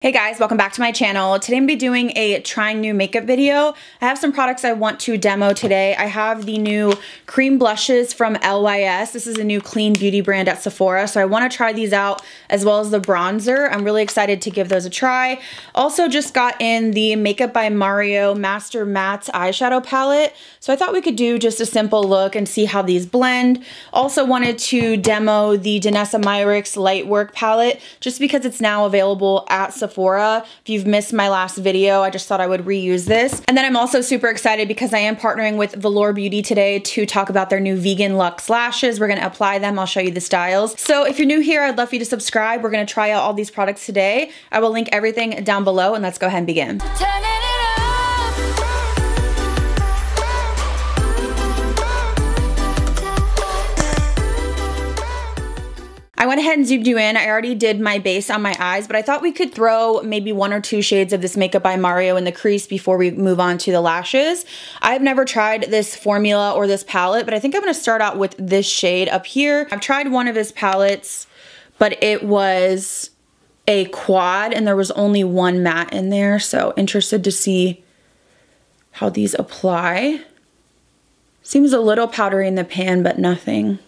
Hey guys, welcome back to my channel. Today I'm going to be doing a trying new makeup video. I have some products I want to demo today. I have the new cream blushes from LYS. This is a new clean beauty brand at Sephora, so I want to try these out as well as the bronzer. I'm really excited to give those a try. Also just got in the Makeup by Mario Master Matte eyeshadow palette, so I thought we could do just a simple look and see how these blend. Also wanted to demo the Danessa Myrick's Lightwork palette just because it's now available at Sephora. If you've missed my last video, I just thought I would reuse this. And then I'm also super excited because I am partnering with BabsBeauty today to talk about their new vegan Lux Lashes. We're going to apply them. I'll show you the styles. So if you're new here, I'd love for you to subscribe. We're going to try out all these products today. I will link everything down below, and let's go ahead and begin. I went ahead and zoomed you in. I already did my base on my eyes, but I thought we could throw maybe 1 or 2 shades of this Makeup by Mario in the crease before we move on to the lashes. I've never tried this formula or this palette, but I think I'm gonna start out with this shade up here. I've tried one of his palettes, but it was a quad and there was only one matte in there, so interested to see how these apply. Seems a little powdery in the pan, but nothing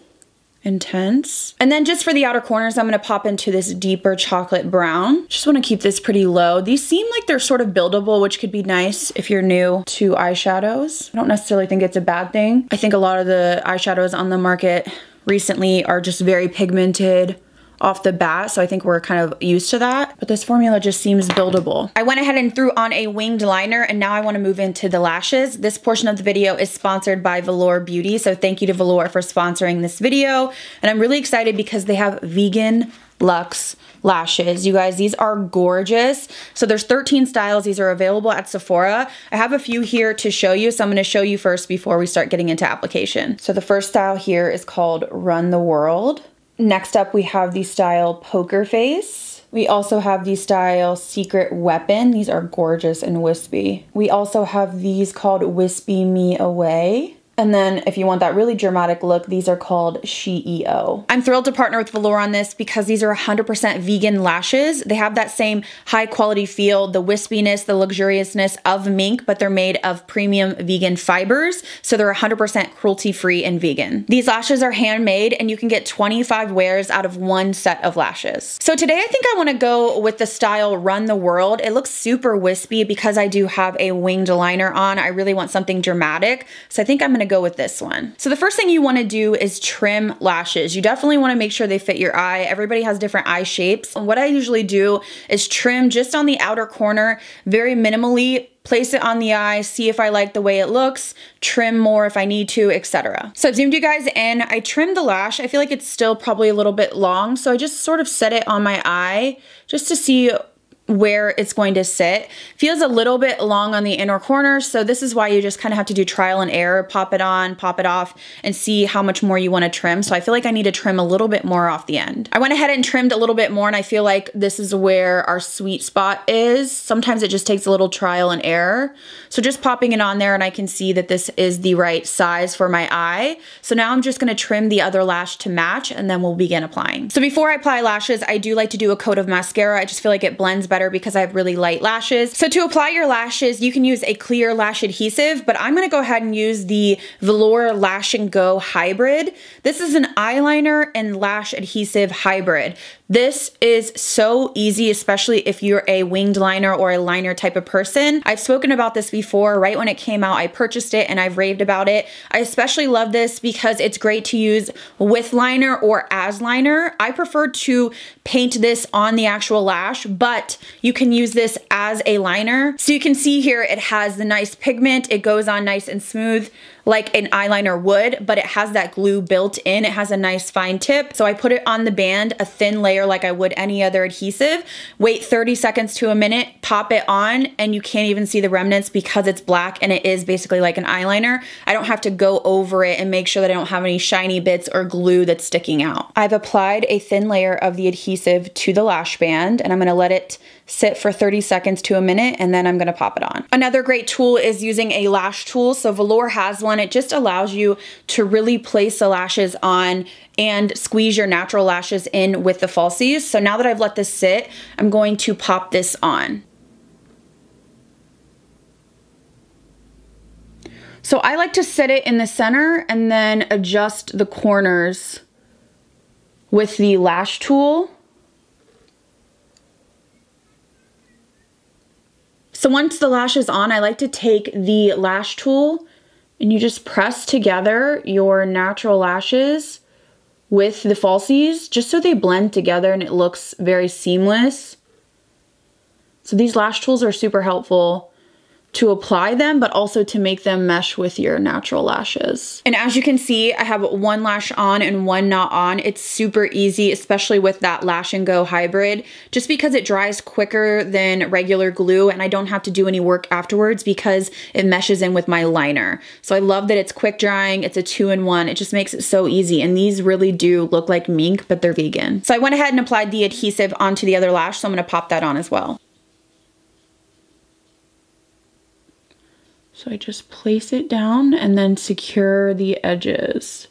intense. And then just for the outer corners, I'm going to pop into this deeper chocolate brown. Just want to keep this pretty low. These seem like they're sort of buildable, which could be nice if you're new to eyeshadows. I don't necessarily think it's a bad thing. I think a lot of the eyeshadows on the market recently are just very pigmented off the bat, so I think we're kind of used to that, but this formula just seems buildable. I went ahead and threw on a winged liner, and now I want to move into the lashes. This portion of the video is sponsored by BabsBeauty, so thank you to Velour for sponsoring this video, and I'm really excited because they have vegan Lux Lashes. You guys, these are gorgeous. So there's 13 styles. These are available at Sephora. I have a few here to show you, so I'm going to show you first before we start getting into application. So the first style here is called Run the World. Next up, we have the style Poker Face. We also have the style Secret Weapon. These are gorgeous and wispy. We also have these called Wispy Me Away. And then if you want that really dramatic look, these are called CEO. I'm thrilled to partner with Velour on this because these are 100% vegan lashes. They have that same high quality feel, the wispiness, the luxuriousness of mink, but they're made of premium vegan fibers. So they're 100% cruelty free and vegan. These lashes are handmade and you can get 25 wears out of 1 set of lashes. So today I think I want to go with the style Run the World. It looks super wispy because I do have a winged liner on. I really want something dramatic. So I think I'm going to go with this one. So the first thing you want to do is trim lashes. You definitely want to make sure they fit your eye. Everybody has different eye shapes. And what I usually do is trim just on the outer corner, very minimally, place it on the eye, see if I like the way it looks, trim more if I need to, etc. So I've zoomed you guys in. I trimmed the lash. I feel like it's still probably a little bit long, so I just sort of set it on my eye just to see where it's going to sit. Feels a little bit long on the inner corner, so this is why you just kind of have to do trial and error, pop it on, pop it off, and see how much more you want to trim. So I feel like I need to trim a little bit more off the end. I went ahead and trimmed a little bit more, and I feel like this is where our sweet spot is. Sometimes it just takes a little trial and error. So just popping it on there, and I can see that this is the right size for my eye. So now I'm just going to trim the other lash to match, and then we'll begin applying. So before I apply lashes, I do like to do a coat of mascara. I just feel like it blends better because I have really light lashes. So to apply your lashes, you can use a clear lash adhesive, but I'm going to go ahead and use the Velour Lash and Go Hybrid. This is an eyeliner and lash adhesive hybrid. This is so easy, especially if you're a winged liner or a liner type of person. I've spoken about this before. Right when it came out, I purchased it and I've raved about it. I especially love this because it's great to use with liner or as liner. I prefer to paint this on the actual lash, but you can use this as a liner. So you can see here it has the nice pigment. It goes on nice and smooth like an eyeliner would, but it has that glue built in. It has a nice fine tip. So I put it on the band, a thin layer like I would any other adhesive, wait 30 seconds to a minute, pop it on and you can't even see the remnants because it's black and it is basically like an eyeliner. I don't have to go over it and make sure that I don't have any shiny bits or glue that's sticking out. I've applied a thin layer of the adhesive to the lash band and I'm gonna let it sit for 30 seconds to a minute and then I'm gonna pop it on. Another great tool is using a lash tool. So Velour has one. It just allows you to really place the lashes on and squeeze your natural lashes in with the falsies. So now that I've let this sit, I'm going to pop this on. So I like to set it in the center and then adjust the corners with the lash tool. So once the lash is on, I like to take the lash tool and you just press together your natural lashes with the falsies just so they blend together and it looks very seamless. So these lash tools are super helpful to apply them, but also to make them mesh with your natural lashes. And as you can see, I have one lash on and one not on. It's super easy, especially with that Lash and Go hybrid, just because it dries quicker than regular glue and I don't have to do any work afterwards because it meshes in with my liner. So I love that it's quick drying, it's a 2-in-1, it just makes it so easy. And these really do look like mink, but they're vegan. So I went ahead and applied the adhesive onto the other lash, so I'm gonna pop that on as well. So I just place it down and then secure the edges.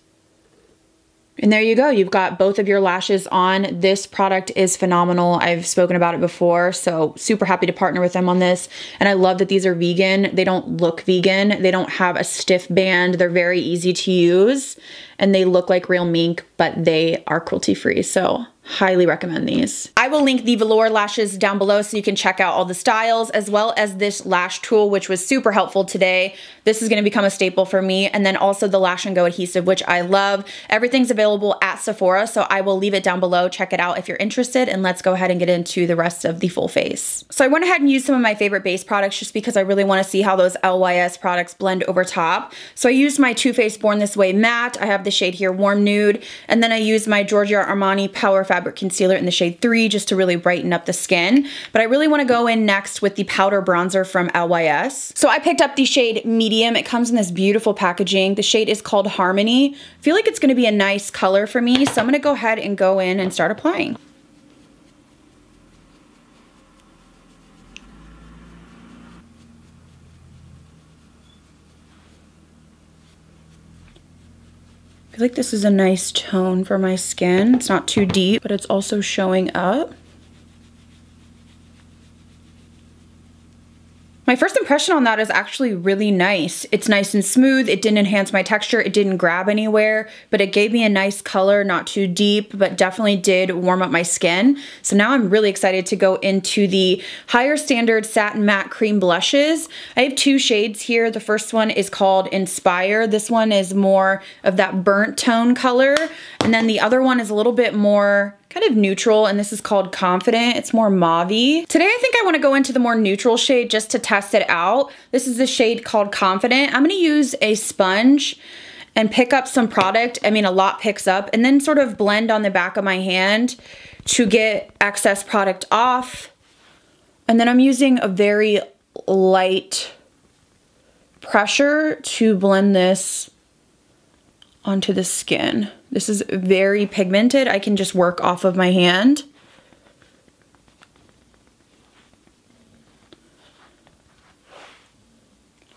And there you go, you've got both of your lashes on. This product is phenomenal. I've spoken about it before, so super happy to partner with them on this. And I love that these are vegan. They don't look vegan. They don't have a stiff band. They're very easy to use and they look like real mink, but they are cruelty-free. So highly recommend these. I will link the velour lashes down below so you can check out all the styles as well as this lash tool, which was super helpful today. This is gonna become a staple for me. And then also the Lash and Go adhesive, which I love. Everything's available at Sephora, so I will leave it down below. Check it out if you're interested, and let's go ahead and get into the rest of the full face. So I went ahead and used some of my favorite base products just because I really wanna see how those LYS products blend over top. So I used my Too Faced Born This Way matte. I have the shade here, Warm Nude, and then I used my Giorgio Armani Power Fabric Concealer in the shade 3 just to really brighten up the skin. But I really want to go in next with the powder bronzer from LYS. So I picked up the shade Medium. It comes in this beautiful packaging. The shade is called Harmony. I feel like it's going to be a nice color for me, so I'm going to go ahead and go in and start applying. I feel like this is a nice tone for my skin. It's not too deep, but it's also showing up. My first impression on that is actually really nice. It's nice and smooth. It didn't enhance my texture. It didn't grab anywhere, but it gave me a nice color, not too deep, but definitely did warm up my skin. So now I'm really excited to go into the higher standard satin matte cream blushes. I have two shades here. The first one is called Inspire. This one is more of that burnt tone color. And then the other one is a little bit more kind of neutral, and this is called Confident. It's more mauve-y. Today I think I want to go into the more neutral shade just to test it out. This is the shade called Confident. I'm going to use a sponge and pick up some product. I mean, a lot picks up, and then sort of blend on the back of my hand to get excess product off. And then I'm using a very light pressure to blend this onto the skin. This is very pigmented. I can just work off of my hand.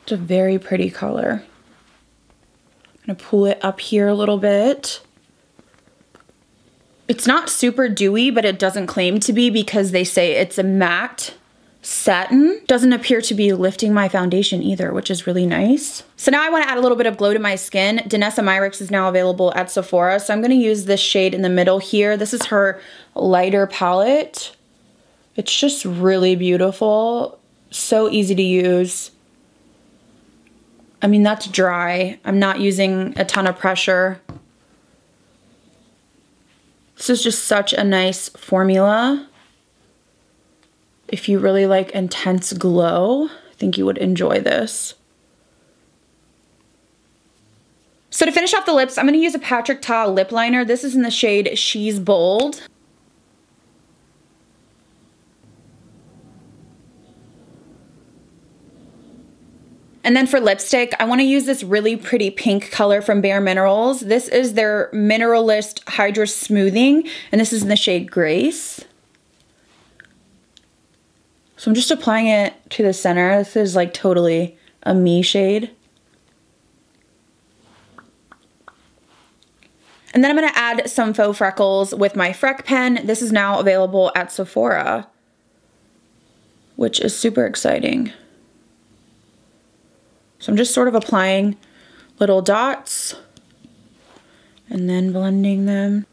It's a very pretty color. I'm gonna pull it up here a little bit. It's not super dewy, but it doesn't claim to be because they say it's a matte satin. Doesn't appear to be lifting my foundation either, which is really nice. So now I want to add a little bit of glow to my skin. Danessa Myricks is now available at Sephora, so I'm going to use this shade in the middle here. This is her lighter palette. It's just really beautiful. So easy to use. I mean, that's dry. I'm not using a ton of pressure. This is just such a nice formula. If you really like intense glow, I think you would enjoy this. So to finish off the lips, I'm going to use a Patrick Ta lip liner. This is in the shade She's Bold. And then for lipstick, I want to use this really pretty pink color from Bare Minerals. This is their Mineralist Hydra Smoothing, and this is in the shade Grace. So I'm just applying it to the center. This is like totally a me shade. And then I'm going to add some faux freckles with my Freck pen. This is now available at Sephora, which is super exciting. So I'm just sort of applying little dots and then blending them.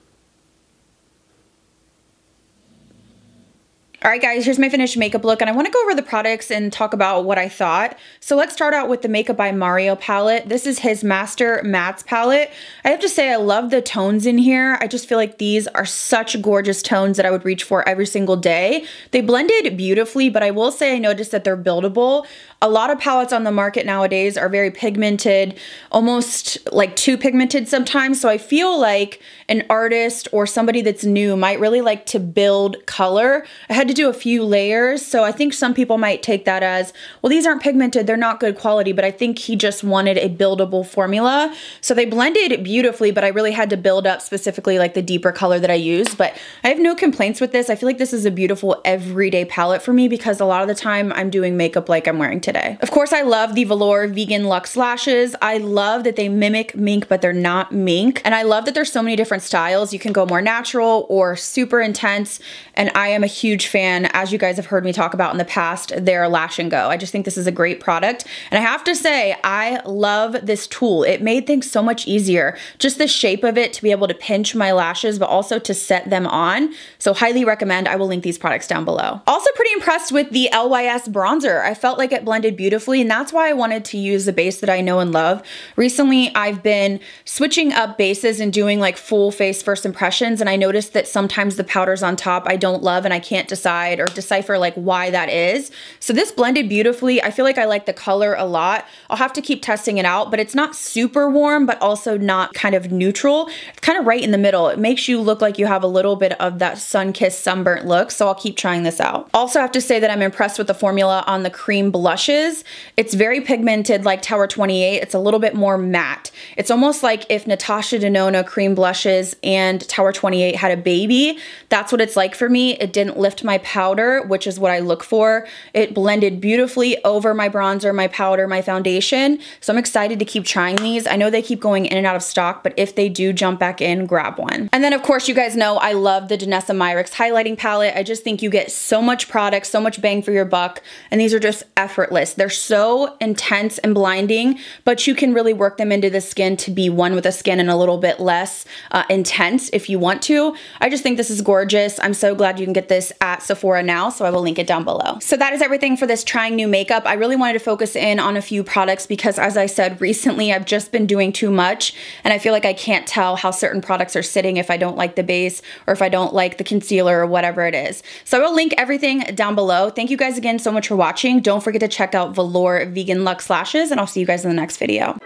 All right, guys, here's my finished makeup look, and I want to go over the products and talk about what I thought. So let's start out with the Makeup by Mario palette. This is his Master Mattes palette. I have to say I love the tones in here. I just feel like these are such gorgeous tones that I would reach for every single day. They blended beautifully, but I will say I noticed that they're buildable. A lot of palettes on the market nowadays are very pigmented, almost like too pigmented sometimes. So I feel like an artist or somebody that's new might really like to build color. I had to do a few layers, so I think some people might take that as, well, these aren't pigmented, they're not good quality, but I think he just wanted a buildable formula. So they blended beautifully, but I really had to build up specifically like the deeper color that I use. But I have no complaints with this. I feel like this is a beautiful everyday palette for me because a lot of the time I'm doing makeup like I'm wearing today. Of course, I love the Velour Vegan Luxe Lashes. I love that they mimic mink, but they're not mink. And I love that there's so many different styles. You can go more natural or super intense. And I am a huge fan, as you guys have heard me talk about in the past, their Lash and Go. I just think this is a great product. And I have to say, I love this tool. It made things so much easier. Just the shape of it to be able to pinch my lashes, but also to set them on. So highly recommend. I will link these products down below. Also pretty impressed with the LYS bronzer. I felt like it blended beautifully, and that's why I wanted to use the base that I know and love. Recently, I've been switching up bases and doing like full face first impressions, and I noticed that sometimes the powders on top I don't love and I can't decide or decipher like why that is. So this blended beautifully. I feel like I like the color a lot. I'll have to keep testing it out, but it's not super warm, but also not kind of neutral. It's kind of right in the middle. It makes you look like you have a little bit of that sun-kissed, sunburnt look, so I'll keep trying this out. Also have to say that I'm impressed with the formula on the cream blushes. It's very pigmented like Tower 28. It's a little bit more matte. It's almost like if Natasha Denona cream blushes and Tower 28 had a baby. That's what it's like for me. It didn't lift my powder, which is what I look for. It blended beautifully over my bronzer, my powder, my foundation. So I'm excited to keep trying these. I know they keep going in and out of stock, but if they do jump back in, grab one. And then of course, you guys know I love the Danessa Myricks highlighting palette. I just think you get so much product, so much bang for your buck, and these are just effortless. They're so intense and blinding, but you can really work them into the skin to be one with the skin and a little bit less intense if you want to. I just think this is gorgeous. I'm so glad you can get this at Sephora now, so I will link it down below. So that is everything for this trying new makeup. I really wanted to focus in on a few products because, as I said, recently I've just been doing too much, and I feel like I can't tell how certain products are sitting if I don't like the base or if I don't like the concealer or whatever it is. So I will link everything down below. Thank you guys again so much for watching. Don't forget to check out Velour Vegan Luxe Lashes, and I'll see you guys in the next video.